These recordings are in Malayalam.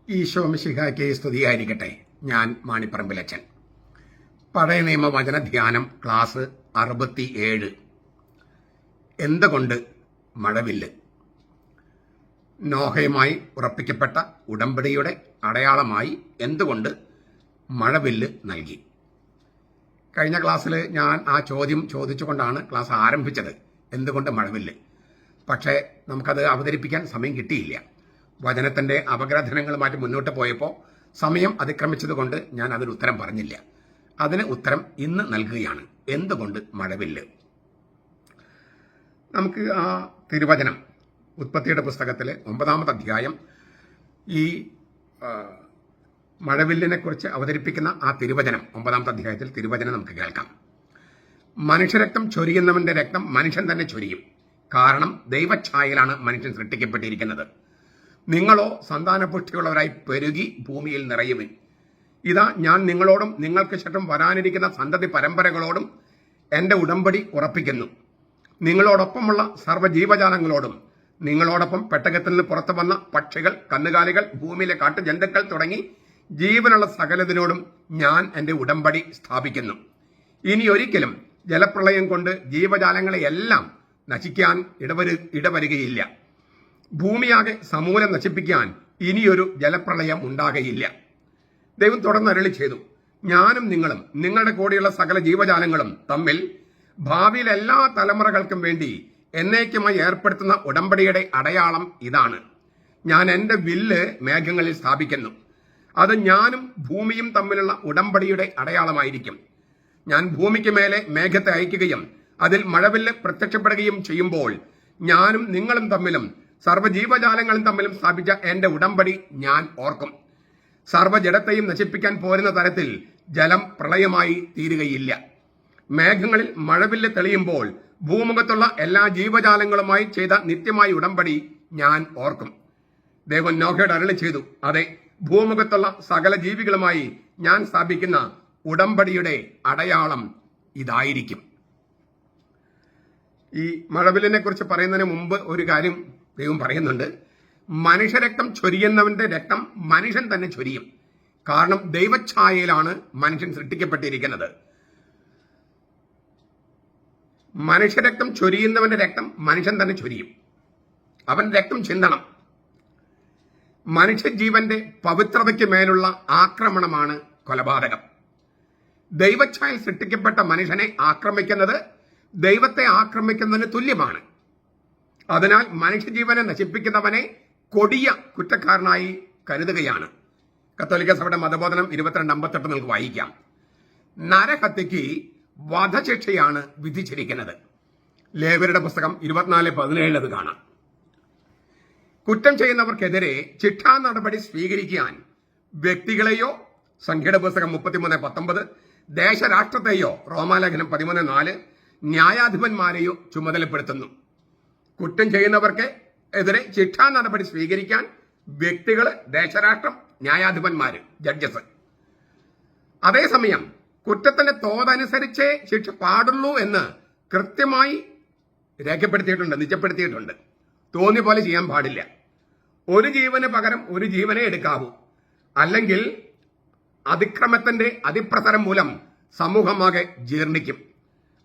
ഈശോ മിശിഹായ്ക്ക് സ്തുതിയായിരിക്കട്ടെ. ഞാൻ മാണിപ്പറമ്പിലച്ചൻ. പഴയ നിയമ വചന ധ്യാനം ക്ലാസ് 67. എന്തുകൊണ്ട് മഴവില്ല്? നോഹയുമായി ഉറപ്പിക്കപ്പെട്ട ഉടമ്പടിയുടെ അടയാളമായി എന്തുകൊണ്ട് മഴവില്ല് നൽകി? കഴിഞ്ഞ ക്ലാസ്സിൽ ഞാൻ ആ ചോദ്യം ചോദിച്ചുകൊണ്ടാണ് ക്ലാസ് ആരംഭിച്ചത്, എന്തുകൊണ്ട് മഴവില്ല്. പക്ഷേ നമുക്കത് അവതരിപ്പിക്കാൻ സമയം കിട്ടിയില്ല. വചനത്തിന്റെ അപഗ്രഥനങ്ങളുമായിട്ട് മുന്നോട്ട് പോയപ്പോൾ സമയം അതിക്രമിച്ചതുകൊണ്ട് ഞാൻ അതിന് ഉത്തരം പറഞ്ഞില്ല. അതിന് ഉത്തരം ഇന്ന് നൽകുകയാണ്. എന്തുകൊണ്ട് മഴവില്ല്? നമുക്ക് ആ തിരുവചനം ഉൽപ്പത്തിയുടെ പുസ്തകത്തിലെ 9-ാമത്തെ അധ്യായം ഈ മഴവില്ലിനെ കുറിച്ച് അവതരിപ്പിക്കുന്ന ആ തിരുവചനം 9-ാമത്തെ അധ്യായത്തിൽ തിരുവചനം നമുക്ക് കേൾക്കാം. മനുഷ്യരക്തം ചൊരിയുന്നവന്റെ രക്തം മനുഷ്യൻ തന്നെ ചൊരിയും. കാരണം ദൈവഛായയിലാണ് മനുഷ്യൻ സൃഷ്ടിക്കപ്പെട്ടിരിക്കുന്നത്. നിങ്ങളോ സന്താനപുഷ്ടിയുള്ളവരായി പെരുകി ഭൂമിയിൽ നിറയുവിൻ. ഇതാ ഞാൻ നിങ്ങളോടും നിങ്ങൾക്ക് ശേഷം വരാനിരിക്കുന്ന സന്തതി പരമ്പരകളോടും എന്റെ ഉടമ്പടി ഉറപ്പിക്കുന്നു. നിങ്ങളോടൊപ്പമുള്ള സർവ്വജീവജാലങ്ങളോടും നിങ്ങളോടൊപ്പം പെട്ടകത്തിൽ നിന്ന് പുറത്തു വന്ന പക്ഷികൾ, കന്നുകാലികൾ, ഭൂമിയിലെ കാട്ടുജന്തുക്കൾ തുടങ്ങി ജീവനുള്ള സകലതിനോടും ഞാൻ എന്റെ ഉടമ്പടി സ്ഥാപിക്കുന്നു. ഇനി ഒരിക്കലും ജലപ്രളയം കൊണ്ട് ജീവജാലങ്ങളെയെല്ലാം നശിക്കാൻ ഇടവരുകയില്ല. ഭൂമിയാകെ സമൂലം നശിപ്പിക്കാൻ ഇനിയൊരു ജലപ്രളയം ഉണ്ടാകയില്ല. ദൈവം തുടർന്ന് അരുളി ചെയ്തു, ഞാനും നിങ്ങളും നിങ്ങളുടെ കൂടെയുള്ള സകല ജീവജാലങ്ങളും തമ്മിൽ ഭാവിയിൽ എല്ലാ തലമുറകൾക്കും വേണ്ടി എന്നേക്കുമായി ഏർപ്പെടുത്തുന്ന ഉടമ്പടിയുടെ അടയാളം ഇതാണ്. ഞാൻ എന്റെ വില്ല് മേഘങ്ങളിൽ സ്ഥാപിക്കുന്നു. അത് ഞാനും ഭൂമിയും തമ്മിലുള്ള ഉടമ്പടിയുടെ അടയാളമായിരിക്കും. ഞാൻ ഭൂമിക്ക് മേലെ മേഘത്തെ അയക്കുകയും അതിൽ മഴവില്ല് പ്രത്യക്ഷപ്പെടുകയും ചെയ്യുമ്പോൾ ഞാനും നിങ്ങളും തമ്മിലും സർവ്വജീവജാലങ്ങളും തമ്മിലും സ്ഥാപിച്ച എന്റെ ഉടമ്പടി ഞാൻ ഓർക്കും. സർവ്വജഡത്തെയും നശിപ്പിക്കാൻ പോരുന്ന തരത്തിൽ ജലം പ്രളയമായി തീരുകയില്ല. മേഘങ്ങളിൽ മഴവില്ല് തെളിയുമ്പോൾ ഭൂമുഖത്തുള്ള എല്ലാ ജീവജാലങ്ങളുമായി ചെയ്ത നിത്യമായ ഉടമ്പടി ഞാൻ ഓർക്കും. ദൈവം നോഹയോട് അരുളി ചെയ്തു, അതെ, ഭൂമുഖത്തുള്ള സകല ജീവികളുമായി ഞാൻ സ്ഥാപിക്കുന്ന ഉടമ്പടിയുടെ അടയാളം ഇതായിരിക്കും. ഈ മഴവില്ലിനെ കുറിച്ച് പറയുന്നതിന് മുമ്പ് ഒരു കാര്യം ദൈവം പറയുന്നുണ്ട്. മനുഷ്യരക്തം ചൊരിയുന്നവന്റെ രക്തം മനുഷ്യൻ തന്നെ ചൊരിയും. കാരണം ദൈവഛായയിലാണ് മനുഷ്യൻ സൃഷ്ടിക്കപ്പെട്ടിരിക്കുന്നത്. മനുഷ്യരക്തം ചൊരിയുന്നവന്റെ രക്തം മനുഷ്യൻ തന്നെ ചൊരിയും. അവൻ രക്തം ചിന്തണം. മനുഷ്യജീവന്റെ പവിത്രതയ്ക്ക് മേലുള്ള ആക്രമണമാണ് കൊലപാതകം. ദൈവഛായയിൽ സൃഷ്ടിക്കപ്പെട്ട മനുഷ്യനെ ആക്രമിക്കുന്നത് ദൈവത്തെ ആക്രമിക്കുന്നതിന് തുല്യമാണ്. അതിനാൽ മനുഷ്യജീവനെ നശിപ്പിക്കുന്നവനെ കൊടിയ കുറ്റക്കാരനായി കരുതുകയാണ്. കത്തോലിക്ക സഭയുടെ മതബോധനം 22:58 നമുക്ക് വായിക്കാം. നരഹത്യയ്ക്ക് വധശിക്ഷയാണ് വിധിച്ചിരിക്കുന്നത്. ലേവ്യരുടെ പുസ്തകം 24:17 അത് കാണാം. കുറ്റം ചെയ്യുന്നവർക്കെതിരെ ശിക്ഷാ നടപടി സ്വീകരിക്കാൻ വ്യക്തികളെയോ, സംഖ്യയുടെ പുസ്തകം 33:19, ദേശരാഷ്ട്രത്തെയോ, റോമാലേഖനം 13:4, ന്യായാധിപന്മാരെയോ ചുമതലപ്പെടുത്തുന്നു. കുറ്റം ചെയ്യുന്നവർക്ക് എതിരെ ശിക്ഷാ നടപടി സ്വീകരിക്കാൻ വ്യക്തികൾ, ദേശരാഷ്ട്രം, ന്യായാധിപന്മാര്, ജഡ്ജസ്. അതേസമയം കുറ്റത്തിന്റെ തോതനുസരിച്ചേ ശിക്ഷ പാടുള്ളൂ എന്ന് കൃത്യമായി രേഖപ്പെടുത്തിയിട്ടുണ്ട്, നിജപ്പെടുത്തിയിട്ടുണ്ട്. തോന്നിയ പോലെ ചെയ്യാൻ പാടില്ല. ഒരു ജീവന് പകരം ഒരു ജീവനെ എടുക്കാവൂ. അല്ലെങ്കിൽ അതിക്രമത്തിന്റെ അതിപ്രസരം മൂലം സമൂഹമാകെ ജീർണിക്കും.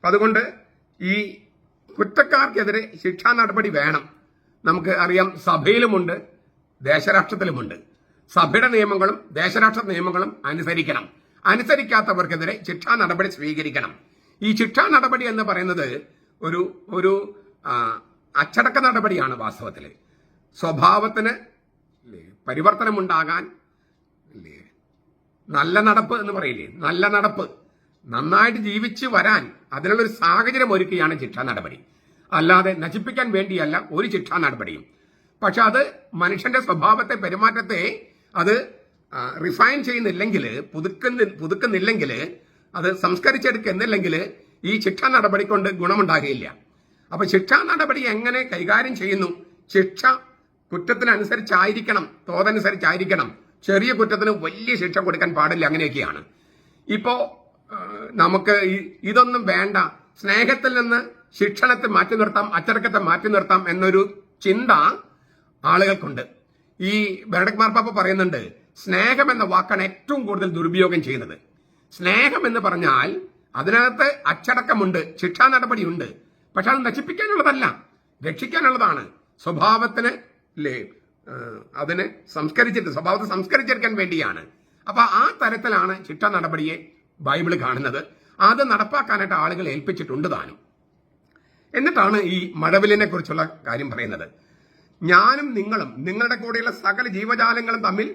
അതുകൊണ്ട് ഈ കുറ്റക്കാർക്കെതിരെ ശിക്ഷാ നടപടി വേണം. നമുക്ക് അറിയാം, സഭയിലുമുണ്ട്, ദേശരാഷ്ട്രത്തിലുമുണ്ട്. സഭയുടെ നിയമങ്ങളും ദേശരാഷ്ട്ര നിയമങ്ങളും അനുസരിക്കണം. അനുസരിക്കാത്തവർക്കെതിരെ ശിക്ഷാ നടപടി സ്വീകരിക്കണം. ഈ ശിക്ഷാ നടപടി എന്ന് പറയുന്നത് ഒരു അച്ചടക്ക നടപടിയാണ്. വാസ്തവത്തിൽ സ്വഭാവത്തിന് പരിവർത്തനമുണ്ടാകാൻ നല്ല നടപ്പ് എന്ന് പറയില്ലേ, നല്ല നടപ്പ്, നന്നായിട്ട് ജീവിച്ചു വരാൻ അതിനുള്ളൊരു സാഹചര്യം ഒരുക്കുകയാണ് ശിക്ഷാ നടപടി. അല്ലാതെ നശിപ്പിക്കാൻ വേണ്ടിയല്ല ഒരു ശിക്ഷാ നടപടിയും. പക്ഷെ അത് മനുഷ്യന്റെ സ്വഭാവത്തെ, പെരുമാറ്റത്തെ അത് റിഫൈൻ ചെയ്യുന്നില്ലെങ്കിൽ, പുതുക്കുന്നില്ലെങ്കിൽ, അത് സംസ്കരിച്ചെടുക്കുന്നില്ലെങ്കിൽ ഈ ശിക്ഷാ നടപടി കൊണ്ട് ഗുണമുണ്ടാകുകയില്ല. അപ്പൊ ശിക്ഷാ നടപടി എങ്ങനെ കൈകാര്യം ചെയ്യുന്നു? ശിക്ഷ കുറ്റത്തിനനുസരിച്ചായിരിക്കണം, തോതനുസരിച്ചായിരിക്കണം. ചെറിയ കുറ്റത്തിന് വലിയ ശിക്ഷ കൊടുക്കാൻ പാടില്ല. അങ്ങനെയൊക്കെയാണ്. ഇപ്പോ നമുക്ക് ഇതൊന്നും വേണ്ട, സ്നേഹത്തിൽ നിന്ന് ശിക്ഷണത്തെ മാറ്റി നിർത്താം, അച്ചടക്കത്തെ മാറ്റി നിർത്താം എന്നൊരു ചിന്ത ആളുകൾക്കുണ്ട്. ഈ ബെനഡിക്ട് മാർപ്പാപ്പ പറയുന്നുണ്ട്, സ്നേഹം എന്ന വാക്കാണ് ഏറ്റവും കൂടുതൽ ദുരുപയോഗം ചെയ്യുന്നത്. സ്നേഹം എന്ന് പറഞ്ഞാൽ അതിനകത്ത് അച്ചടക്കമുണ്ട്, ശിക്ഷാ നടപടിയുണ്ട്. പക്ഷെ അത് നശിപ്പിക്കാനുള്ളതല്ല, രക്ഷിക്കാനുള്ളതാണ്. സ്വഭാവത്തിന് അതിനെ സ്വഭാവത്തെ സംസ്കരിച്ചെടുക്കാൻ വേണ്ടിയാണ്. അപ്പൊ ആ തരത്തിലാണ് ശിക്ഷാ നടപടിയെ ബൈബിള് കാണുന്നത്. അത് നടപ്പാക്കാനായിട്ട് ആളുകൾ ഏൽപ്പിച്ചിട്ടുണ്ട് താനും. എന്നിട്ടാണ് ഈ മഴവില്ലിനെ കുറിച്ചുള്ള കാര്യം പറയുന്നത്. ഞാനും നിങ്ങളും നിങ്ങളുടെ കൂടെയുള്ള സകല ജീവജാലങ്ങളും തമ്മിൽ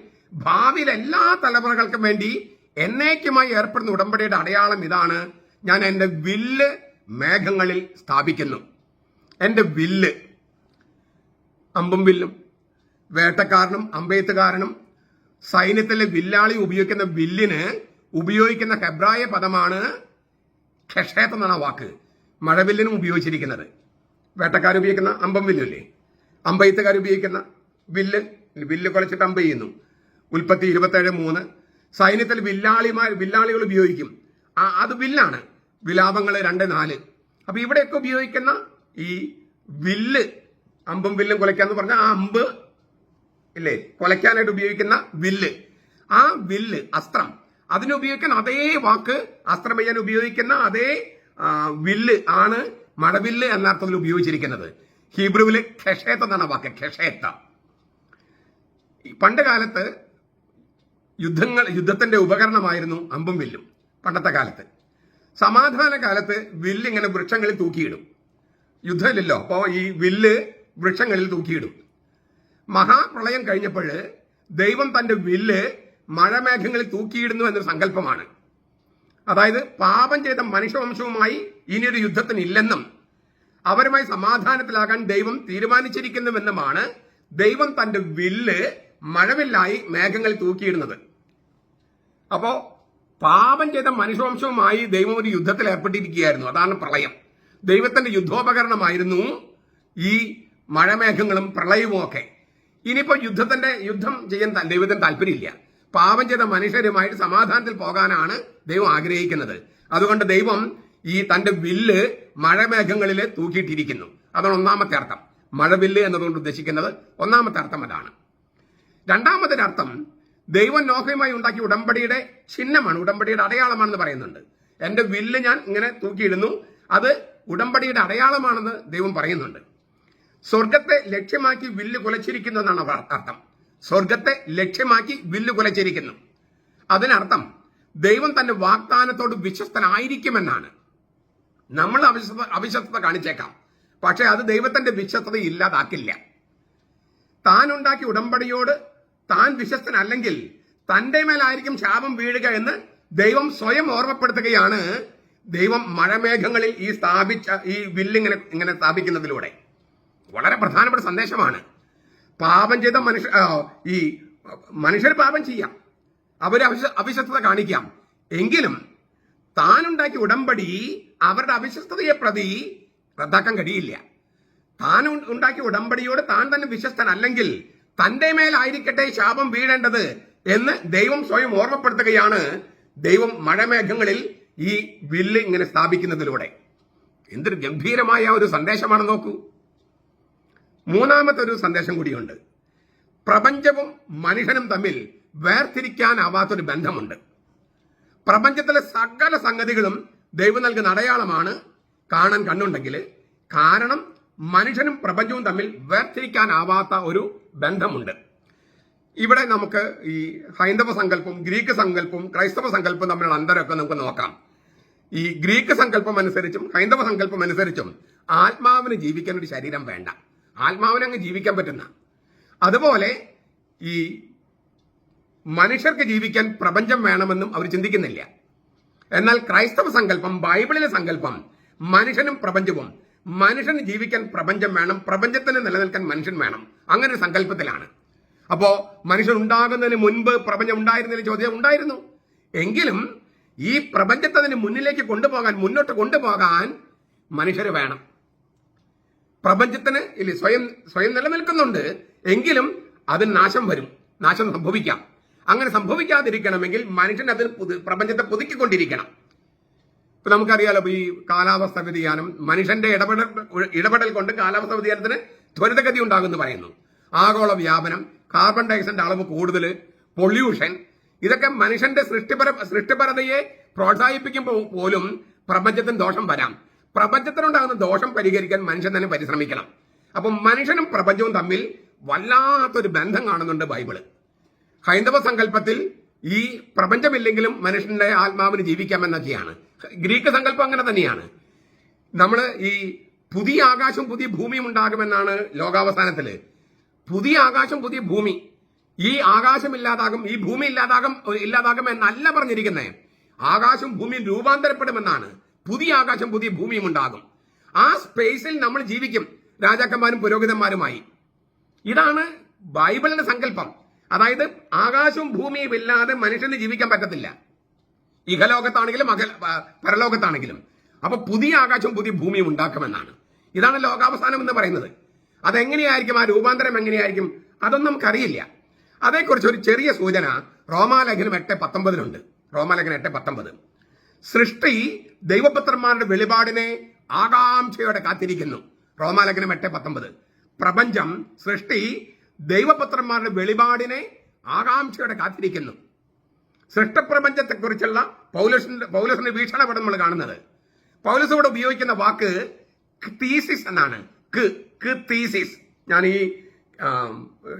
ഭാവിയിലെ എല്ലാ തലമുറകൾക്കും വേണ്ടി എന്നേക്കുമായി ഏർപ്പെടുന്ന ഉടമ്പടിയുടെ അടയാളം ഇതാണ്: ഞാൻ എന്റെ വില്ല് മേഘങ്ങളിൽ സ്ഥാപിക്കുന്നു. എന്റെ വില്ല്, അമ്പും വില്ലും, വേട്ടക്കാരനും അമ്പെയ്ത്തുകാരനും സൈന്യത്തിലെ വില്ലാളി ഉപയോഗിക്കുന്ന വില്ലിന് ഉപയോഗിക്കുന്ന ഹെബ്രായ പദമാണ് ഖെഷേത്ത് എന്നാണ് വാക്ക്. മഴവില്ലിനും ഉപയോഗിച്ചിരിക്കുന്നത്. വേട്ടക്കാർ ഉപയോഗിക്കുന്ന അമ്പം വില്ലില്ലേ, അമ്പെയ്ത്തുകാർ ഉപയോഗിക്കുന്ന വില്ല് കുലച്ചിട്ട് അമ്പ് ചെയ്യുന്നു. ഉൽപ്പത്തി 27:3. സൈന്യത്തിൽ വില്ലാളികൾ ഉപയോഗിക്കും, അത് വില്ലാണ്. വിലാപങ്ങൾ 2:4. അപ്പൊ ഇവിടെയൊക്കെ ഉപയോഗിക്കുന്ന ഈ വില്ല്, അമ്പും വില്ലും കുലയ്ക്കാന്ന് പറഞ്ഞാൽ ആ അമ്പ് ഇല്ലേ കുലയ്ക്കാനായിട്ട് ഉപയോഗിക്കുന്ന വില്ല്, ആ വില്ല് അസ്ത്രം, അതിനുപയോഗിക്കുന്ന അതേ വാക്ക്, അസ്ത്രം ചെയ്യാൻ ഉപയോഗിക്കുന്ന അതേ വില്ല് ആണ് മഴവില്ല് എന്ന അർത്ഥത്തിൽ ഉപയോഗിച്ചിരിക്കുന്നത്. ഹീബ്രുവില് ഖെഷേത്ത് എന്നാണ് വാക്ക്, ഖെഷേത്ത. പണ്ട് കാലത്ത് യുദ്ധത്തിന്റെ ഉപകരണമായിരുന്നു അമ്പും വില്ലും. പണ്ടത്തെ കാലത്ത് സമാധാന കാലത്ത് വില്ല് ഇങ്ങനെ വൃക്ഷങ്ങളിൽ തൂക്കിയിടും. യുദ്ധമില്ലല്ലോ, അപ്പോ ഈ വില്ല് വൃക്ഷങ്ങളിൽ തൂക്കിയിടും. മഹാപ്രളയം കഴിഞ്ഞപ്പോൾ ദൈവം തന്റെ വില്ല് മഴമേഘങ്ങളിൽ തൂക്കിയിടുന്നു എന്നൊരു സങ്കല്പമാണ്. അതായത് പാപം ചെയ്ത മനുഷ്യവംശവുമായി ഇനിയൊരു യുദ്ധത്തിനില്ലെന്നും അവരുമായി സമാധാനത്തിലാകാൻ ദൈവം തീരുമാനിച്ചിരിക്കുന്നുവെന്നുമാണ് ദൈവം തന്റെ വില്ല് മഴവില്ലായി മേഘങ്ങളിൽ തൂക്കിയിടുന്നത്. അപ്പോ പാപം ചെയ്ത മനുഷ്യവംശവുമായി ദൈവം ഒരു യുദ്ധത്തിൽ ഏർപ്പെട്ടിരിക്കുകയായിരുന്നു. അതാണ് പ്രളയം. ദൈവത്തിന്റെ യുദ്ധോപകരണമായിരുന്നു ഈ മഴമേഘങ്ങളും പ്രളയവും ഒക്കെ. ഇനിയിപ്പോ യുദ്ധം ചെയ്യാൻ ദൈവത്തിന് താല്പര്യമില്ല. പാപം ചെയ്ത മനുഷ്യരുമായിട്ട് സമാധാനത്തിൽ പോകാനാണ് ദൈവം ആഗ്രഹിക്കുന്നത്. അതുകൊണ്ട് ദൈവം ഈ തന്റെ വില്ല് മഴമേഘങ്ങളിൽ തൂക്കിയിട്ടിരിക്കുന്നു. അതാണ് ഒന്നാമത്തെ അർത്ഥം. മഴവില്ല് എന്നതുകൊണ്ട് ഉദ്ദേശിക്കുന്നത് ഒന്നാമത്തെ അർത്ഥം അതാണ്. രണ്ടാമത്തെ അർത്ഥം, ദൈവം നോഹയുമായി ഉണ്ടാക്കിയ ഉടമ്പടിയുടെ ചിഹ്നമാണ്, ഉടമ്പടിയുടെ അടയാളമാണെന്ന് പറയുന്നുണ്ട്. എന്റെ വില്ല് ഞാൻ ഇങ്ങനെ തൂക്കിയിടുന്നു, അത് ഉടമ്പടിയുടെ അടയാളമാണെന്ന് ദൈവം പറയുന്നുണ്ട്. സ്വർഗത്തെ ലക്ഷ്യമാക്കി വില്ല് കുലച്ചിരിക്കുന്നു എന്നാണ് അർത്ഥം. സ്വർഗത്തെ ലക്ഷ്യമാക്കി വില്ല് കുലച്ചിരിക്കുന്നു. അതിനർത്ഥം ദൈവം തന്റെ വാഗ്ദാനത്തോട് വിശ്വസ്തനായിരിക്കുമെന്നാണ്. നമ്മൾ അവിശ്വസ്തത കാണിച്ചേക്കാം, പക്ഷെ അത് ദൈവത്തിന്റെ വിശ്വസ്തത ഇല്ലാതാക്കില്ല. താൻ ഉണ്ടാക്കിയ ഉടമ്പടിയോട് താൻ വിശ്വസ്തനല്ലെങ്കിൽ തന്റെ മേലായിരിക്കും ശാപം വീഴുക എന്ന് ദൈവം സ്വയം ഓർമ്മപ്പെടുത്തുകയാണ്. ദൈവം മഴമേഘങ്ങളിൽ ഈ വില്ലിങ്ങനെ സ്ഥാപിക്കുന്നതിലൂടെ വളരെ പ്രധാനപ്പെട്ട സന്ദേശമാണ്. പാപം ചെയ്ത മനുഷ്യർ പാപം ചെയ്യാം, അവർ അവിശ്വസ്തത കാണിക്കാം, എങ്കിലും താനുണ്ടാക്കിയ ഉടമ്പടി അവരുടെ അവിശ്വസ്തതയെ പ്രതി റദ്ദാക്കാൻ കഴിയില്ല. താൻ ഉണ്ടാക്കിയ ഉടമ്പടിയോട് താൻ തന്നെ വിശ്വസ്തനല്ലെങ്കിൽ തന്റെ മേലായിരിക്കട്ടെ ശാപം വീഴേണ്ടത് എന്ന് ദൈവം സ്വയം ഓർമ്മപ്പെടുത്തുകയാണ്. ദൈവം മഴമേഘങ്ങളിൽ ഈ വില്ല് ഇങ്ങനെ സ്ഥാപിക്കുന്നതിലൂടെ എന്തൊരു ഗംഭീരമായ ഒരു സന്ദേശമാണ് നോക്കൂ. മൂന്നാമത്തെ ഒരു സന്ദേശം കൂടിയുണ്ട്. പ്രപഞ്ചവും മനുഷ്യനും തമ്മിൽ വേർതിരിക്കാനാവാത്തൊരു ബന്ധമുണ്ട്. പ്രപഞ്ചത്തിലെ സകല സംഗതികളും ദൈവം നൽകുന്ന അടയാളമാണ് കാണാൻ കണ്ണുണ്ടെങ്കിൽ. കാരണം മനുഷ്യനും പ്രപഞ്ചവും തമ്മിൽ വേർതിരിക്കാനാവാത്ത ഒരു ബന്ധമുണ്ട്. ഇവിടെ നമുക്ക് ഈ ഹൈന്ദവ സങ്കല്പവും ഗ്രീക്ക് സങ്കല്പവും ക്രൈസ്തവ സങ്കല്പവും തമ്മിലുള്ള അന്തരമൊക്കെ നമുക്ക് നോക്കാം. ഈ ഗ്രീക്ക് സങ്കല്പം അനുസരിച്ചും ഹൈന്ദവ സങ്കല്പം അനുസരിച്ചും ആത്മാവിന് ജീവിക്കാൻ ഒരു ശരീരം വേണ്ട, ആത്മാവിനെ അങ്ങ് ജീവിക്കാൻ പറ്റുന്ന. അതുപോലെ ഈ മനുഷ്യർക്ക് ജീവിക്കാൻ പ്രപഞ്ചം വേണമെന്നും അവർ ചിന്തിക്കുന്നില്ല. എന്നാൽ ക്രൈസ്തവ സങ്കല്പം, ബൈബിളിലെ സങ്കല്പം, മനുഷ്യനും പ്രപഞ്ചവും, മനുഷ്യന് ജീവിക്കാൻ പ്രപഞ്ചം വേണം, പ്രപഞ്ചത്തിന് നിലനിൽക്കാൻ മനുഷ്യൻ വേണം, അങ്ങനെ ഒരു സങ്കല്പത്തിലാണ്. അപ്പോ മനുഷ്യൻ ഉണ്ടാകുന്നതിന് മുൻപ് പ്രപഞ്ചം ഉണ്ടായിരുന്നതിന് ചോദ്യം ഉണ്ടായിരുന്നു. എങ്കിലും ഈ പ്രപഞ്ചത്തെ അതിന് മുന്നിലേക്ക് മുന്നോട്ട് കൊണ്ടുപോകാൻ മനുഷ്യർ വേണം. പ്രപഞ്ചത്തിന് സ്വയം നിലനിൽക്കുന്നുണ്ട്, എങ്കിലും അതിന് നാശം വരും, നാശം സംഭവിക്കാം. അങ്ങനെ സംഭവിക്കാതിരിക്കണമെങ്കിൽ മനുഷ്യൻ അതിൽ പ്രപഞ്ചത്തെ പുതുക്കിക്കൊണ്ടിരിക്കണം. ഇപ്പൊ നമുക്കറിയാലോ, ഈ കാലാവസ്ഥ വ്യതിയാനം, മനുഷ്യന്റെ ഇടപെടൽ കൊണ്ട് കാലാവസ്ഥ വ്യതിയാനത്തിന് ത്വരിതഗതി ഉണ്ടാകുമെന്ന് പറയുന്നു. ആഗോള വ്യാപനം, കാർബൺ ഡയോക്സൈഡിന്റെ അളവ് കൂടുതൽ, പൊല്യൂഷൻ, ഇതൊക്കെ മനുഷ്യന്റെ സൃഷ്ടിപരതയെ പ്രോത്സാഹിപ്പിക്കുമ്പോൾ പോലും പ്രപഞ്ചത്തിന് ദോഷം വരാം. പ്രപഞ്ചത്തിനുണ്ടാകുന്ന ദോഷം പരിഹരിക്കാൻ മനുഷ്യൻ തന്നെ പരിശ്രമിക്കണം. അപ്പം മനുഷ്യനും പ്രപഞ്ചവും തമ്മിൽ വല്ലാത്തൊരു ബന്ധം കാണുന്നുണ്ട് ബൈബിള്. ഹൈന്ദവ സങ്കല്പത്തിൽ ഈ പ്രപഞ്ചമില്ലെങ്കിലും മനുഷ്യന്റെ ആത്മാവിന് ജീവിക്കാമെന്നൊക്കെയാണ്. ഗ്രീക്ക് സങ്കല്പം അങ്ങനെ തന്നെയാണ്. നമ്മൾ ഈ പുതിയ ആകാശം പുതിയ ഭൂമിയും ഉണ്ടാകുമെന്നാണ് ലോകാവസാനത്തില്. പുതിയ ആകാശം പുതിയ ഭൂമി, ഈ ആകാശം ഇല്ലാതാകും, ഈ ഭൂമി ഇല്ലാതാകും എന്നല്ല പറഞ്ഞിരിക്കുന്നത്. ആകാശം ഭൂമിയും രൂപാന്തരപ്പെടുമെന്നാണ്. പുതിയ ആകാശം പുതിയ ഭൂമിയും ഉണ്ടാകും. ആ സ്പേസിൽ നമ്മൾ ജീവിക്കും, രാജാക്കന്മാരും പുരോഹിതന്മാരുമായി. ഇതാണ് ബൈബിളിന്റെ സങ്കല്പം. അതായത് ആകാശവും ഭൂമിയും ഇല്ലാതെ മനുഷ്യന് ജീവിക്കാൻ പറ്റത്തില്ല, ഇഹലോകത്താണെങ്കിലും പരലോകത്താണെങ്കിലും. അപ്പൊ പുതിയ ആകാശവും പുതിയ ഭൂമിയും ഉണ്ടാക്കുമെന്നാണ്. ഇതാണ് ലോകാവസാനം എന്ന് പറയുന്നത്. അതെങ്ങനെയായിരിക്കും, ആ രൂപാന്തരം എങ്ങനെയായിരിക്കും, അതൊന്നും നമുക്കറിയില്ല. അതേക്കുറിച്ച് ഒരു ചെറിയ സൂചന റോമാലേഖനം 8:19 റോമാലേഖനം 8:19 സൃഷ്ടി ദൈവപുത്രന്മാരുടെ വെളിപാടിനെ ആകാംക്ഷയോടെ കാത്തിരിക്കുന്നു. റോമാലേഖനം 8:19 പ്രപഞ്ചം, സൃഷ്ടി ദൈവപുത്രന്മാരുടെ വെളിപാടിനെ ആകാംക്ഷയോടെ കാത്തിരിക്കുന്നു. സൃഷ്ടപ്രപഞ്ചത്തെക്കുറിച്ചുള്ള പൗലോസിന്റെ വീക്ഷണപടം നമ്മൾ കാണുന്നത്. പൗലോസ് ഇവിടെ ഉപയോഗിക്കുന്ന വാക്ക് തീസിസ് എന്നാണ്. തീസിസ്. ഞാൻ ഈ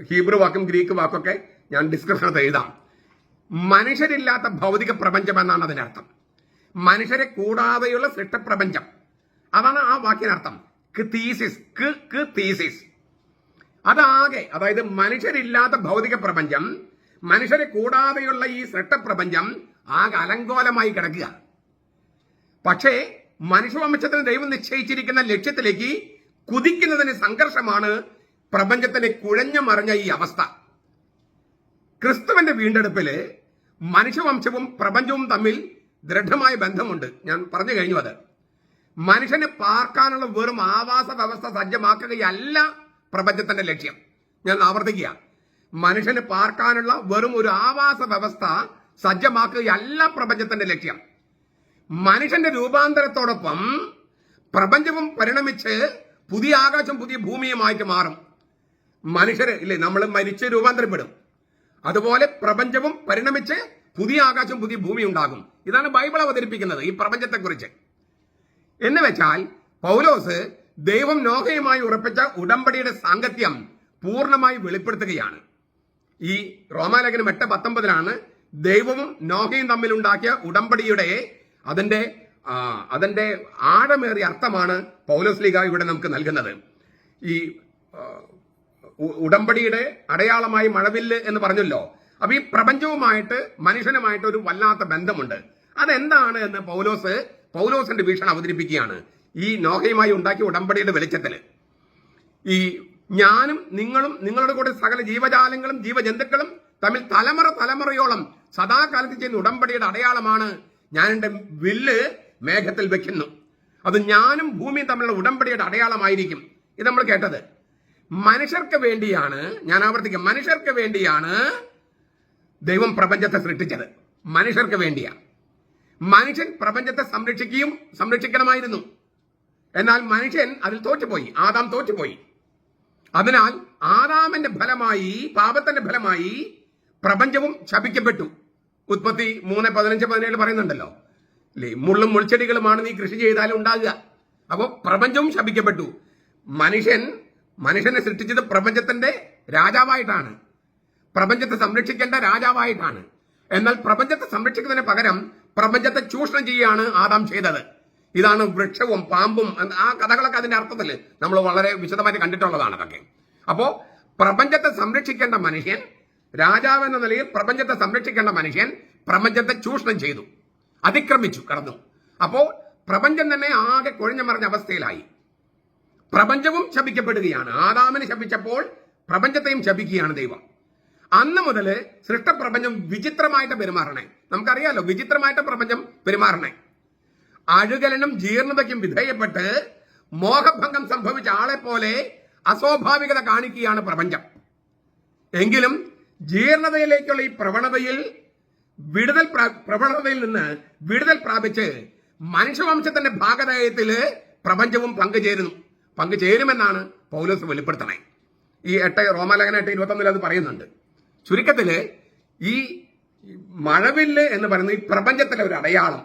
ഹീബ്രു വാക്കും ഗ്രീക്ക് വാക്കൊക്കെ ഞാൻ ഡിസ്ക്രിപ്ഷനകത്ത് എഴുതാം. മനുഷ്യരില്ലാത്ത ഭൗതിക പ്രപഞ്ചം എന്നാണ് അതിനർത്ഥം. മനുഷ്യരെ കൂടാതെയുള്ള സൃഷ്ടപ്രപഞ്ചം, അതാണ് ആ വാക്കിനർത്ഥം. തീസിസ്. അതാകെ, അതായത് മനുഷ്യരില്ലാത്ത ഭൗതിക പ്രപഞ്ചം, മനുഷ്യരെ കൂടാതെയുള്ള ഈ സൃഷ്ടപ്രപഞ്ചം ആകെ അലങ്കോലമായി കിടക്കുക. പക്ഷേ മനുഷ്യവംശത്തിന് ദൈവം നിശ്ചയിച്ചിരിക്കുന്ന ലക്ഷ്യത്തിലേക്ക് കുതിക്കുന്നതിന് സംഘർഷമാണ് പ്രപഞ്ചത്തിന്റെ കുഴഞ്ഞു മറിഞ്ഞ ഈ അവസ്ഥ. ക്രിസ്തുവിന്റെ വീണ്ടെടുപ്പില് മനുഷ്യവംശവും പ്രപഞ്ചവും തമ്മിൽ ദൃഢമായ ബന്ധമുണ്ട്. ഞാൻ പറഞ്ഞു കഴിഞ്ഞു. അത് മനുഷ്യന് പാർക്കാനുള്ള വെറും ആവാസ വ്യവസ്ഥ സജ്ജമാക്കുകയല്ല പ്രപഞ്ചത്തിന്റെ ലക്ഷ്യം. ഞാൻ ആവർത്തിക്കുക, മനുഷ്യന് പാർക്കാനുള്ള വെറും ഒരു ആവാസ വ്യവസ്ഥ സജ്ജമാക്കുകയല്ല പ്രപഞ്ചത്തിന്റെ ലക്ഷ്യം. മനുഷ്യന്റെ രൂപാന്തരത്തോടൊപ്പം പ്രപഞ്ചവും പരിണമിച്ച് പുതിയ ആകാശം പുതിയ ഭൂമിയുമായിട്ട് മാറും. മനുഷ്യര് ഇല്ലേ, നമ്മൾ മരിച്ച് രൂപാന്തരപ്പെടും. അതുപോലെ പ്രപഞ്ചവും പരിണമിച്ച് പുതിയ ആകാശം പുതിയ ഭൂമി ഉണ്ടാകും. ഇതാണ് ബൈബിൾ അവതരിപ്പിക്കുന്നത് ഈ പ്രപഞ്ചത്തെക്കുറിച്ച്. എന്ന് വെച്ചാൽ പൗലോസ് ദൈവം നോഹയുമായി ഉറപ്പിച്ച ഉടമ്പടിയുടെ സാങ്കത്യം പൂർണ്ണമായി വെളിപ്പെടുത്തുകയാണ്. ഈ റോമാലേഖനം 8:19 ദൈവവും നോഹയും തമ്മിൽ ഉണ്ടാക്കിയ ഉടമ്പടിയുടെ അതിന്റെ ആഴമേറിയ അർത്ഥമാണ് പൗലോസ് ലീഗ ഇവിടെ നമുക്ക് നൽകുന്നത്. ഈ ഉടമ്പടിയുടെ അടയാളമായി മഴവില്ല് എന്ന് പറഞ്ഞല്ലോ. അപ്പൊ ഈ പ്രപഞ്ചവുമായിട്ട് മനുഷ്യനുമായിട്ട് ഒരു വല്ലാത്ത ബന്ധമുണ്ട്. അതെന്താണ് എന്ന് പൗലോസിന്റെ വീക്ഷണം അവതരിപ്പിക്കുകയാണ് ഈ നോഹയുമായി ഉണ്ടാക്കിയ ഉടമ്പടിയുടെ വെളിച്ചത്തില്. ഈ ഞാനും നിങ്ങളും നിങ്ങളുടെ കൂടെ സകല ജീവജാലങ്ങളും ജീവജന്തുക്കളും തമ്മിൽ തലമുറയോളം സദാകാലത്ത് ചെയ്യുന്ന ഉടമ്പടിയുടെ അടയാളമാണ് ഞാൻ എന്റെ വില്ല് മേഘത്തിൽ വെക്കുന്നു. അത് ഞാനും ഭൂമിയും തമ്മിലുള്ള ഉടമ്പടിയുടെ അടയാളമായിരിക്കും. ഇത് നമ്മൾ കേട്ടത് മനുഷ്യർക്ക് വേണ്ടിയാണ്. ഞാൻ ആവർത്തിക്കാം, മനുഷ്യർക്ക് വേണ്ടിയാണ് ദൈവം പ്രപഞ്ചത്തെ സൃഷ്ടിച്ചത്. മനുഷ്യർക്ക് വേണ്ടിയാണ്. മനുഷ്യൻ പ്രപഞ്ചത്തെ സംരക്ഷിക്കണമായിരുന്നു. എന്നാൽ മനുഷ്യൻ അതിൽ തോറ്റുപോയി. ആദാം തോറ്റുപോയി. അതിനാൽ ആദാമിന്റെ ഫലമായി, പാപത്തിന്റെ ഫലമായി പ്രപഞ്ചവും ശപിക്കപ്പെട്ടു. ഉൽപ്പത്തി 3:15-17 പറയുന്നുണ്ടല്ലോ, അല്ലേ, മുള്ളും മുൾച്ചെടികളുമാണ് നീ കൃഷി ചെയ്താലും ഉണ്ടാകുക. അപ്പോൾ പ്രപഞ്ചവും ശപിക്കപ്പെട്ടു. മനുഷ്യനെ സൃഷ്ടിച്ചത് പ്രപഞ്ചത്തിന്റെ രാജാവായിട്ടാണ്, പ്രപഞ്ചത്തെ സംരക്ഷിക്കേണ്ട രാജാവായിട്ടാണ്. എന്നാൽ പ്രപഞ്ചത്തെ സംരക്ഷിക്കുന്നതിന് പകരം പ്രപഞ്ചത്തെ ചൂഷണം ചെയ്യുകയാണ് ആദാം ചെയ്തത്. ഇതാണ് വൃക്ഷവും പാമ്പും, ആ കഥകളൊക്കെ അതിന്റെ അർത്ഥത്തിൽ നമ്മൾ വളരെ വിശദമായിട്ട് കണ്ടിട്ടുള്ളതാണ് അതൊക്കെ. അപ്പോ പ്രപഞ്ചത്തെ സംരക്ഷിക്കേണ്ട മനുഷ്യൻ, രാജാവ് എന്ന നിലയിൽ പ്രപഞ്ചത്തെ സംരക്ഷിക്കേണ്ട മനുഷ്യൻ പ്രപഞ്ചത്തെ ചൂഷണം ചെയ്തു, അതിക്രമിച്ചു, കടന്നു. അപ്പോ പ്രപഞ്ചം തന്നെ ആകെ കുഴഞ്ഞു മറിഞ്ഞ അവസ്ഥയിലായി. പ്രപഞ്ചവും ശപിക്കപ്പെടുകയാണ്. ആദാമിനെ ശപിച്ചപ്പോൾ പ്രപഞ്ചത്തെയും ശപിക്കുകയാണ് ദൈവം. അന്ന് മുതൽ സൃഷ്ടപ്രപഞ്ചം വിചിത്രമായിട്ട് പെരുമാറണേ. നമുക്കറിയാലോ വിചിത്രമായിട്ട് പ്രപഞ്ചം പെരുമാറണേ. അഴുകലിനും ജീർണതയ്ക്കും വിധേയപ്പെട്ട് മോഹഭംഗം സംഭവിച്ച ആളെ പോലെ അസ്വാഭാവികത കാണിക്കുകയാണ് പ്രപഞ്ചം. എങ്കിലും ജീർണതയിലേക്കുള്ള ഈ പ്രവണതയിൽ നിന്ന് വിടുതൽ പ്രാപിച്ച് മനുഷ്യവംശത്തിന്റെ ഭാഗധേയത്തില് പ്രപഞ്ചവും പങ്കുചേരുമെന്നാണ് പൗലോസ് വെളിപ്പെടുത്തണേ. ഈ റോമാലേഖനം 8:21 അത് പറയുന്നുണ്ട്. ചുരുക്കത്തില് ഈ മഴവില്ല് എന്ന് പറയുന്നത് ഈ പ്രപഞ്ചത്തിലെ ഒരു അടയാളം.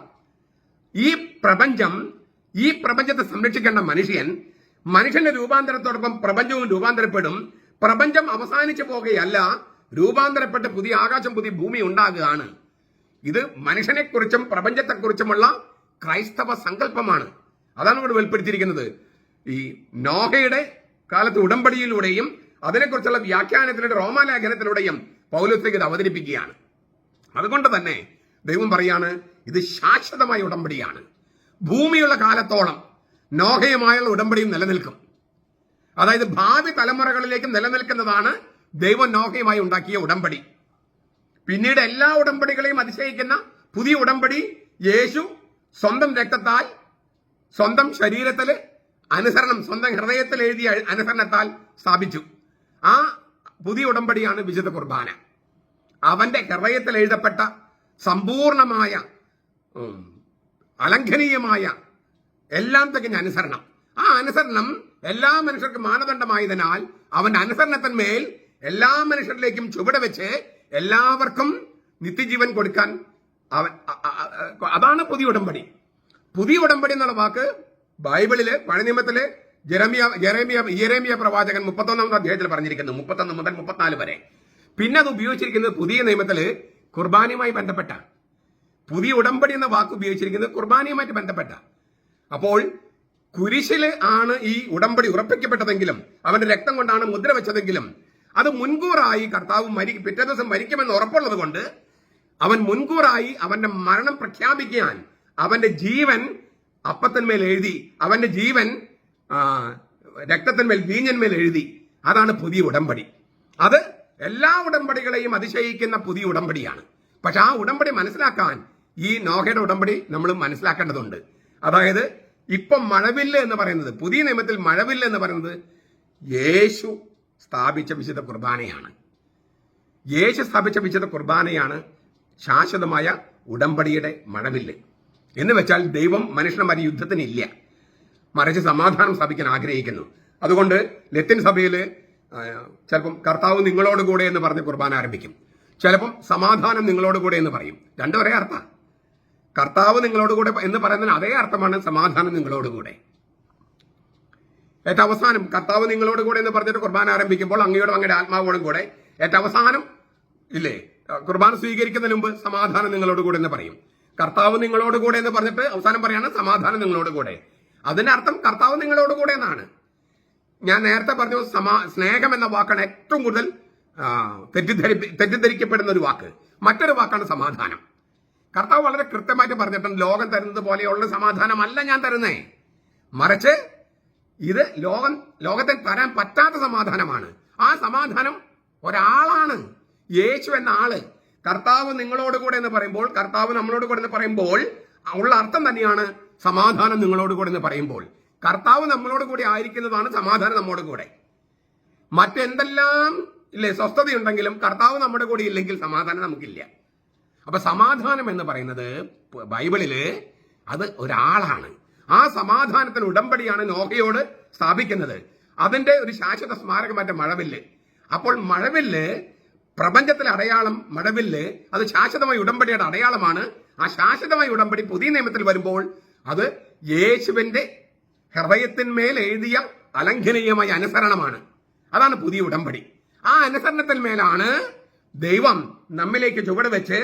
ഈ പ്രപഞ്ചത്തെ സംരക്ഷിക്കേണ്ട മനുഷ്യന്റെ രൂപാന്തരത്തോടൊപ്പം പ്രപഞ്ചവും രൂപാന്തരപ്പെടും. പ്രപഞ്ചം അവസാനിച്ചു പോകുകയല്ല, രൂപാന്തരപ്പെട്ട് പുതിയ ആകാശം പുതിയ ഭൂമി ഉണ്ടാകുകയാണ്. ഇത് മനുഷ്യനെക്കുറിച്ചും പ്രപഞ്ചത്തെക്കുറിച്ചുമുള്ള ക്രൈസ്തവ സങ്കല്പമാണ്. അതാണ് ഇവിടെ വെളിപ്പെടുത്തിയിരിക്കുന്നത്. ഈ നോഹയുടെ കാലത്ത് ഉടമ്പടിയിലൂടെയും അതിനെക്കുറിച്ചുള്ള വ്യാഖ്യാനത്തിലൂടെ റോമാലേഖനത്തിലൂടെയും പൗലോസ് ഇത് അവതരിപ്പിക്കുകയാണ്. അതുകൊണ്ട് തന്നെ ദൈവം പറയാണ്, ഇത് ശാശ്വതമായ ഉടമ്പടിയാണ്. ഭൂമിയുള്ള കാലത്തോളം നോഹയുമായുള്ള ഉടമ്പടിയും നിലനിൽക്കും. അതായത് ഭാവി തലമുറകളിലേക്കും നിലനിൽക്കുന്നതാണ് ദൈവം നോഹയുമായി ഉണ്ടാക്കിയ ഉടമ്പടി. പിന്നീട് എല്ലാ ഉടമ്പടികളെയും അതിശയിക്കുന്ന പുതിയ ഉടമ്പടി യേശു സ്വന്തം രക്തത്താൽ, സ്വന്തം ശരീരത്തില് അനുസരണം, സ്വന്തം ഹൃദയത്തിൽ എഴുതിയ അനുസരണത്താൽ സ്ഥാപിച്ചു. ആ പുതിയ ഉടമ്പടിയാണ് വിശുദ്ധ കുർബാന. അവന്റെ ഹൃദയത്തിൽ എഴുതപ്പെട്ട സമ്പൂർണമായ അലംഘനീയമായ എല്ലാം തികഞ്ഞ അനുസരണം. ആ അനുസരണം എല്ലാ മനുഷ്യർക്കും മാനദണ്ഡമായതിനാൽ അവന്റെ അനുസരണത്തിന്മേൽ എല്ലാ മനുഷ്യരിലേക്കും ചുവട് വെച്ച് എല്ലാവർക്കും നിത്യജീവൻ കൊടുക്കാൻ അതാണ് പുതിയ ഉടമ്പടി. പുതിയ ഉടമ്പടി എന്നുള്ള വാക്ക് ബൈബിളില് പഴയ നിയമത്തില് യെരേമിയ പ്രവാചകൻ 31-ാം അധ്യായത്തിൽ പറഞ്ഞിരിക്കുന്നു, 31 മുതൽ 34 വരെ. പിന്നെ അത് ഉപയോഗിച്ചിരിക്കുന്നത് പുതിയ നിയമത്തില് കുർബാനയുമായി ബന്ധപ്പെട്ട, പുതിയ ഉടമ്പടി എന്ന വാക്ക് ഉപയോഗിച്ചിരിക്കുന്നത് കുർബാനയുമായിട്ട് ബന്ധപ്പെട്ട. അപ്പോൾ കുരിശില് ആണ് ഈ ഉടമ്പടി ഉറപ്പിക്കപ്പെട്ടതെങ്കിലും, അവന്റെ രക്തം കൊണ്ടാണ് മുദ്ര വെച്ചതെങ്കിലും, അത് മുൻകൂറായി കർത്താവ് പിറ്റേ ദിവസം മരിക്കുമെന്ന് ഉറപ്പുള്ളത് കൊണ്ട് അവൻ മുൻകൂറായി അവന്റെ മരണം പ്രഖ്യാപിക്കാൻ അവന്റെ ജീവൻ അപ്പത്തിന്മേൽ എഴുതി, അവന്റെ ജീവൻ രക്തത്തിന്മേൽ വീഞ്ഞന്മേൽ എഴുതി. അതാണ് പുതിയ ഉടമ്പടി. അത് എല്ലാ ഉടമ്പടികളെയും അതിശയിക്കുന്ന പുതിയ ഉടമ്പടിയാണ്. പക്ഷെ ആ ഉടമ്പടി മനസ്സിലാക്കാൻ ഈ നോഹയുടെ ഉടമ്പടി നമ്മൾ മനസ്സിലാക്കേണ്ടതുണ്ട്. അതായത് ഇപ്പം മഴവില്ല് എന്ന് പറയുന്നത്, പുതിയ നിയമത്തിൽ മഴവില്ല് എന്ന് പറയുന്നത് യേശു സ്ഥാപിച്ച വിശുദ്ധ കുർബാനയാണ്. യേശു സ്ഥാപിച്ച വിശുദ്ധ കുർബാനയാണ് ശാശ്വതമായ ഉടമ്പടിയുടെ മഴവില്ല്. എന്ന് വെച്ചാൽ ദൈവം മനുഷ്യന്മാരെ യുദ്ധത്തിനില്ല, മറിച്ച് സമാധാനം സ്ഥാപിക്കാൻ ആഗ്രഹിക്കുന്നു. അതുകൊണ്ട് ലത്തീൻ സഭയിൽ ചിലപ്പം കർത്താവ് നിങ്ങളോടുകൂടെ എന്ന് പറഞ്ഞ് കുർബാന ആരംഭിക്കും, ചിലപ്പം സമാധാനം നിങ്ങളോടുകൂടെ എന്ന് പറയും. രണ്ടും ഒരേ അർത്ഥം. കർത്താവ് നിങ്ങളോടുകൂടെ എന്ന് പറയുന്നതിന് അതേ അർത്ഥമാണ് സമാധാനം നിങ്ങളോടുകൂടെ. ഏറ്റവും അവസാനം കർത്താവ് നിങ്ങളോടുകൂടെ എന്ന് പറഞ്ഞിട്ട് കുർബാന ആരംഭിക്കുമ്പോൾ അങ്ങയോടും അങ്ങയുടെ ആത്മാവോടും കൂടെ, ഏറ്റവും അവസാനം ഇല്ലേ കുർബാന സ്വീകരിക്കുന്നതിന് മുമ്പ് സമാധാനം നിങ്ങളോടുകൂടെ എന്ന് പറയും. കർത്താവ് നിങ്ങളോടുകൂടെ എന്ന് പറഞ്ഞിട്ട് അവസാനം പറയാണ് സമാധാനം നിങ്ങളോടുകൂടെ. അതിന്റെ അർത്ഥം കർത്താവ് നിങ്ങളോടുകൂടെ എന്നാണ്. ഞാൻ നേരത്തെ പറഞ്ഞു സ്നേഹം എന്ന വാക്കാണ് ഏറ്റവും കൂടുതൽ തെറ്റിദ്ധരിക്കപ്പെടുന്ന ഒരു വാക്ക്. മറ്റൊരു വാക്കാണ് സമാധാനം. കർത്താവ് വളരെ കൃത്യമായിട്ട് പറഞ്ഞിട്ടുണ്ട്, ലോകം തരുന്നത് പോലെയുള്ള സമാധാനമല്ല ഞാൻ തരുന്നേ, മറിച്ച് ഇത് ലോകത്തിൽ തരാൻ പറ്റാത്ത സമാധാനമാണ്. ആ സമാധാനം ഒരാളാണ്, യേശു എന്ന ആള്. കർത്താവ് നിങ്ങളോടുകൂടെ എന്ന് പറയുമ്പോൾ, കർത്താവ് നമ്മളോട് കൂടെ എന്ന് പറയുമ്പോൾ ഉള്ള അർത്ഥം തന്നെയാണ് സമാധാനം നിങ്ങളോട് കൂടെ എന്ന് പറയുമ്പോൾ. കർത്താവ് നമ്മളോട് കൂടി ആയിരിക്കുന്നതാണ് സമാധാനം നമ്മോട് കൂടെ. മറ്റെന്തെല്ലാം ഇല്ലേ സ്വസ്ഥതയുണ്ടെങ്കിലും കർത്താവ് നമ്മുടെ കൂടെ ഇല്ലെങ്കിൽ സമാധാനം നമുക്കില്ല. അപ്പൊ സമാധാനം എന്ന് പറയുന്നത് ബൈബിളില് അത് ഒരാളാണ്. ആ സമാധാനത്തിന് ഉടമ്പടിയാണ് നോഹയോട് സ്ഥാപിക്കുന്നത്. അതിന്റെ ഒരു ശാശ്വത സ്മാരകമായിട്ട് മഴവില്ല്. അപ്പോൾ മഴവില്ല് പ്രപഞ്ചത്തിലെ അടയാളം, മഴവില്ല് അത് ശാശ്വതമായ ഉടമ്പടിയുടെ അടയാളമാണ്. ആ ശാശ്വതമായ ഉടമ്പടി പുതിയ നിയമത്തിൽ വരുമ്പോൾ അത് യേശുവിന്റെ ഹൃദയത്തിന്മേൽ എഴുതിയ അലംഘനീയമായ അനുസരണമാണ്. അതാണ് പുതിയ ഉടമ്പടി. ആ അനുസരണത്തിന്മേലാണ് ദൈവം നമ്മിലേക്ക് ചുവട് വെച്ച്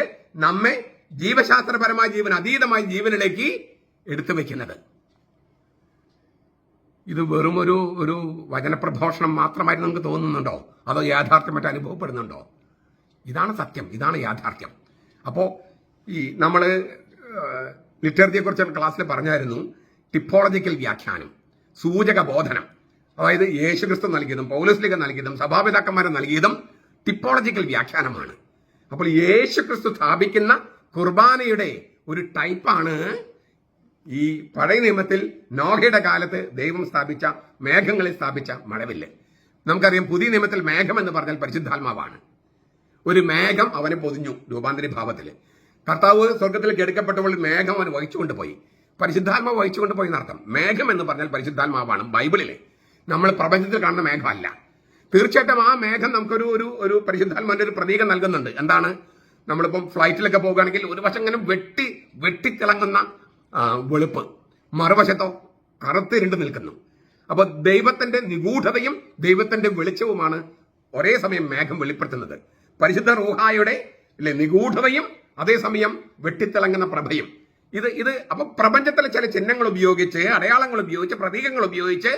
നമ്മെ ജീവശാസ്ത്രപരമായ ജീവൻ അതീതമായ ജീവനിലേക്ക് എടുത്തു വെക്കുന്നത്. ഇത് വെറും ഒരു വചനപ്രഘോഷണം മാത്രമായിട്ട് നമുക്ക് തോന്നുന്നുണ്ടോ, അതോ യാഥാർത്ഥ്യമായിട്ട് അനുഭവപ്പെടുന്നുണ്ടോ? ഇതാണ് സത്യം, ഇതാണ് യാഥാർത്ഥ്യം. അപ്പോൾ ഈ നമ്മൾ ലിറ്ററേച്ചറിയെ കുറിച്ച് ക്ലാസ്സിൽ പറഞ്ഞായിരുന്നു, ടിപ്പോളജിക്കൽ വ്യാഖ്യാനം, സൂചക ബോധനം. അതായത് യേശുക്രിസ്തു നൽകിയതും പൗലോസ്ലീഹ നൽകിയതും സഭാപിതാക്കന്മാരെ നൽകിയതും ടിപ്പോളജിക്കൽ വ്യാഖ്യാനമാണ്. അപ്പോൾ യേശുക്രിസ്തു സ്ഥാപിക്കുന്ന കുർബാനയുടെ ഒരു ടൈപ്പാണ് ഈ പഴയ നിയമത്തിൽ നോഹയുടെ കാലത്ത് ദൈവം സ്ഥാപിച്ച, മേഘങ്ങളിൽ സ്ഥാപിച്ച മഴവില്ല്. നമുക്കറിയാം പുതിയ നിയമത്തിൽ മേഘം എന്ന് പറഞ്ഞാൽ പരിശുദ്ധാത്മാവാണ്. ഒരു മേഘം അവനെ പൊതിഞ്ഞു രൂപാന്തരി ഭാവത്തിൽ. കർത്താവ് സ്വർഗത്തിലേക്ക് എടുക്കപ്പെട്ടപ്പോൾ മേഘം അവൻ വഹിച്ചുകൊണ്ടുപോയി, പരിശുദ്ധാത്മാവ് വഹിച്ചുകൊണ്ടുപോയി എന്നർത്ഥം. മേഘം എന്ന് പറഞ്ഞാൽ പരിശുദ്ധാത്മാവാണ് ബൈബിളിലെ. നമ്മൾ പ്രപഞ്ചത്തിൽ കാണുന്ന മേഘമല്ല. തീർച്ചയായിട്ടും ആ മേഘം നമുക്കൊരു ഒരു ഒരു പരിശുദ്ധാത്മാവിന്റെ ഒരു പ്രതീകം നൽകുന്നുണ്ട്. എന്താണ്? നമ്മളിപ്പം ഫ്ലൈറ്റിലൊക്കെ പോകുകയാണെങ്കിൽ ഒരു വശം ഇങ്ങനെ വെട്ടിത്തിളങ്ങുന്ന വെളുപ്പ്, മറുവശത്തോ കറുത്തിരുണ്ട് നിൽക്കുന്നു. അപ്പൊ ദൈവത്തിന്റെ നിഗൂഢതയും ദൈവത്തിന്റെ വെളിച്ചവുമാണ് ഒരേ സമയം മേഘം വെളിപ്പെടുത്തുന്നത്. പരിശുദ്ധ റൂഹായുടെ നിഗൂഢതയും അതേസമയം വെട്ടിത്തിളങ്ങുന്ന പ്രഭയും. ഇത് അപ്പൊ പ്രപഞ്ചത്തിലെ ചില ചിഹ്നങ്ങൾ ഉപയോഗിച്ച്, അടയാളങ്ങൾ ഉപയോഗിച്ച്, പ്രതീകങ്ങൾ ഉപയോഗിച്ച്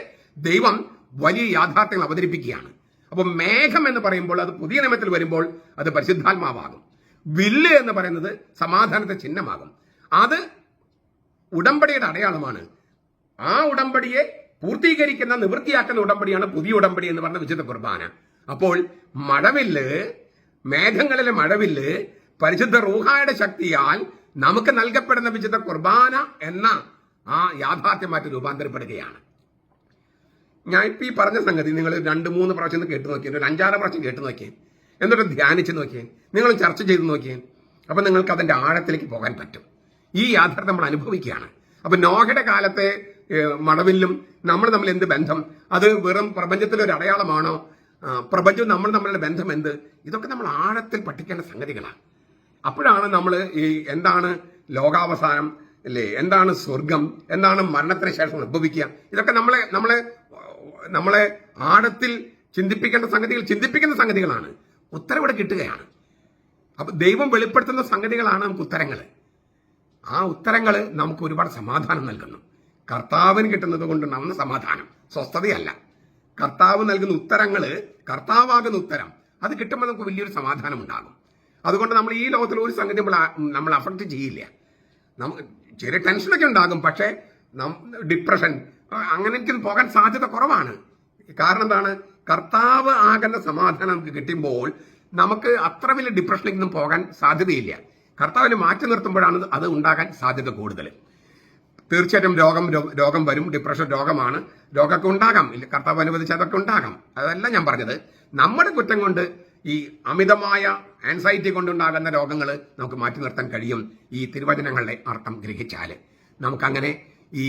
ദൈവം വലിയ യാഥാർത്ഥ്യങ്ങൾ അവതരിപ്പിക്കുകയാണ്. അപ്പൊ മേഘം എന്ന് പറയുമ്പോൾ അത് പുതിയ നിയമത്തിൽ വരുമ്പോൾ അത് പരിശുദ്ധാത്മാവാകും. വില്ല് എന്ന് പറയുന്നത് സമാധാനത്തെ ചിഹ്നമാകും. അത് ഉടമ്പടിയുടെ അടയാളമാണ്. ആ ഉടമ്പടിയെ പൂർത്തീകരിക്കുന്ന, നിവൃത്തിയാക്കുന്ന ഉടമ്പടിയാണ് പുതിയ ഉടമ്പടി എന്ന് പറഞ്ഞ വിശുദ്ധ കുർബാന. അപ്പോൾ മഴവില്ല്, മേഘങ്ങളിലെ മഴവില്ല് പരിശുദ്ധ റൂഹായുടെ ശക്തിയാൽ നമുക്ക് നൽകപ്പെടുന്ന വിശുദ്ധ കുർബാന എന്ന ആ യാഥാർത്ഥ്യമായിട്ട് രൂപാന്തരപ്പെടുകയാണ്. ഞാൻ ഇപ്പം ഈ പറഞ്ഞ സംഗതി നിങ്ങൾ 2-3 പ്രാവശ്യം കേട്ട് നോക്കിയേ, ഒരു 5-6 പ്രാവശ്യം കേട്ട് നോക്കിയേ, എന്നിട്ട് ധ്യാനിച്ച് നോക്കിയേ, നിങ്ങൾ ചർച്ച ചെയ്ത് നോക്കിയേ. അപ്പം നിങ്ങൾക്ക് അതിന്റെ ആഴത്തിലേക്ക് പോകാൻ പറ്റും. ഈ യാഥാർത്ഥ്യം നമ്മൾ അനുഭവിക്കുകയാണ്. അപ്പൊ നോഹയുടെ കാലത്തെ മഴവില്ലും നമ്മൾ തമ്മിൽ എന്ത് ബന്ധം? അത് വെറും പ്രപഞ്ചത്തിലെ ഒരു അടയാളമാണോ? പ്രപഞ്ചവും നമ്മൾ തമ്മിലുള്ള ബന്ധം എന്ത്? ഇതൊക്കെ നമ്മൾ ആഴത്തിൽ പഠിക്കേണ്ട സംഗതികളാണ്. അപ്പോഴാണ് നമ്മൾ ഈ എന്താണ് ലോകാവസാനം, അല്ലേ, എന്താണ് സ്വർഗം, എന്താണ് മരണത്തിന് ശേഷം ഉത്ഭവിക്കുക, ഇതൊക്കെ നമ്മളെ ആഴത്തിൽ ചിന്തിപ്പിക്കുന്ന സംഗതികളാണ്. ഉത്തരവിടെ കിട്ടുകയാണ്. അപ്പൊ ദൈവം വെളിപ്പെടുത്തുന്ന സംഗതികളാണ് നമുക്ക് ഉത്തരങ്ങൾ. ആ ഉത്തരങ്ങൾ നമുക്ക് ഒരുപാട് സമാധാനം നൽകുന്നു. കർത്താവിന് കിട്ടുന്നത് കൊണ്ടുണ്ടാവുന്ന സമാധാനം, സ്വസ്ഥതയല്ല. കർത്താവ് നൽകുന്ന ഉത്തരങ്ങൾ, കർത്താവാകുന്ന ഉത്തരം, അത് കിട്ടുമ്പോൾ നമുക്ക് വലിയൊരു സമാധാനം ഉണ്ടാകും. അതുകൊണ്ട് നമ്മൾ ഈ ലോകത്തിൽ ഒരു സംഗതി നമ്മൾ അഫക്ട് ചെയ്യില്ല. ചെറിയ ടെൻഷനൊക്കെ ഉണ്ടാകും, പക്ഷേ ഡിപ്രഷൻ അങ്ങനെ എനിക്ക് പോകാൻ സാധ്യത കുറവാണ്. കാരണം എന്താണ്? കർത്താവ് ആകുന്ന സമാധാനം നമുക്ക് കിട്ടുമ്പോൾ നമുക്ക് അത്ര വലിയ ഡിപ്രഷനിലേക്കൊന്നും പോകാൻ സാധ്യതയില്ല. കർത്താവിനെ മാറ്റി നിർത്തുമ്പോഴാണ് അത് ഉണ്ടാകാൻ സാധ്യത കൂടുതൽ. തീർച്ചയായിട്ടും രോഗം വരും. ഡിപ്രഷൻ രോഗമാണ്. രോഗമൊക്കെ ഉണ്ടാകാം, കർത്താവ് അനുവദിച്ച് അതൊക്കെ ഉണ്ടാകാം. അതല്ല ഞാൻ പറഞ്ഞത്. നമ്മുടെ കുറ്റം കൊണ്ട് ഈ അമിതമായ ആൻസൈറ്റി കൊണ്ടുണ്ടാകുന്ന രോഗങ്ങൾ നമുക്ക് മാറ്റി നിർത്താൻ കഴിയും ഈ തിരുവചനങ്ങളുടെ അർത്ഥം ഗ്രഹിച്ചാൽ. നമുക്കങ്ങനെ ഈ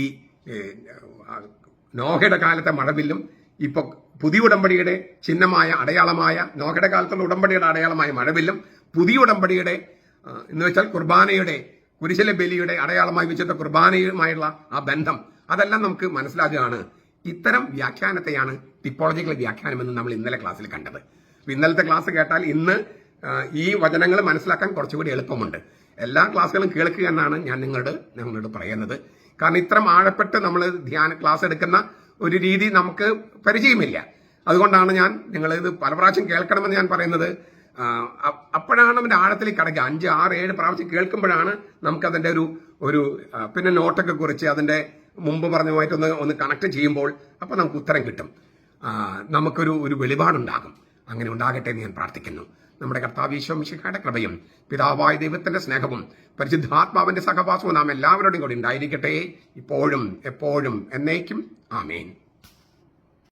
നോഹയുടെ കാലത്തെ മഴവില്ലും ഇപ്പൊ പുതിയ ഉടമ്പടിയുടെ ചിഹ്നമായ അടയാളമായ, നോഹയുടെ കാലത്തുള്ള ഉടമ്പടിയുടെ അടയാളമായ മഴവില്ലും പുതിയ ഉടമ്പടിയുടെ എന്ന് വെച്ചാൽ കുർബാനയുടെ, കുരിശിലെ ബലിയുടെ അടയാളമായി വിശുദ്ധ കുർബാനയുമായുള്ള ആ ബന്ധം, അതെല്ലാം നമുക്ക് മനസ്സിലാകുകയാണ്. ഇത്തരം വ്യാഖ്യാനത്തെയാണ് ടിപ്പോളജിക്കൽ വ്യാഖ്യാനം എന്ന് നമ്മൾ ഇന്നലെ ക്ലാസ്സിൽ കണ്ടത്. ഇന്നലത്തെ ക്ലാസ് കേട്ടാൽ ഇന്ന് ഈ വചനങ്ങൾ മനസ്സിലാക്കാൻ കുറച്ചുകൂടി എളുപ്പമുണ്ട്. എല്ലാ ക്ലാസ്സുകളും കേൾക്കുക എന്നാണ് ഞാൻ നിങ്ങളോട് പറയുന്നത്. കാരണം ഇത്തരം ആഴപ്പെട്ട് നമ്മൾ ക്ലാസ് എടുക്കുന്ന ഒരു രീതി നമുക്ക് പരിചയമില്ല. അതുകൊണ്ടാണ് ഞാൻ നിങ്ങളിത് പല പ്രാവശ്യം കേൾക്കണമെന്ന് ഞാൻ പറയുന്നത്. അപ്പോഴാണ് അതിന്റെ ആഴത്തിലേക്ക് കടക്കുക. 5, 6, 7 പ്രാവശ്യം കേൾക്കുമ്പോഴാണ് നമുക്കതിന്റെ ഒരു പിന്നെ നോട്ടൊക്കെ കുറിച്ച് അതിന്റെ മുമ്പ് പറഞ്ഞതുമായിട്ടൊന്ന് കണക്ട് ചെയ്യുമ്പോൾ അപ്പോൾ നമുക്ക് ഉത്തരം കിട്ടും. നമുക്കൊരു വെളിപാടുണ്ടാകും. അങ്ങനെ ഉണ്ടാകട്ടെ എന്ന് ഞാൻ പ്രാർത്ഥിക്കുന്നു. നമ്മുടെ കർത്താവ് ഈശോ മിശിഹായുടെ കൃപയും പിതാവായ ദൈവത്തിന്റെ സ്നേഹവും പരിശുദ്ധാത്മാവിന്റെ സഹവാസവും നാം എല്ലാവരോടും കൂടി ഉണ്ടായിരിക്കട്ടെ, ഇപ്പോഴും എപ്പോഴും എന്നേക്കും. ആമേൻ.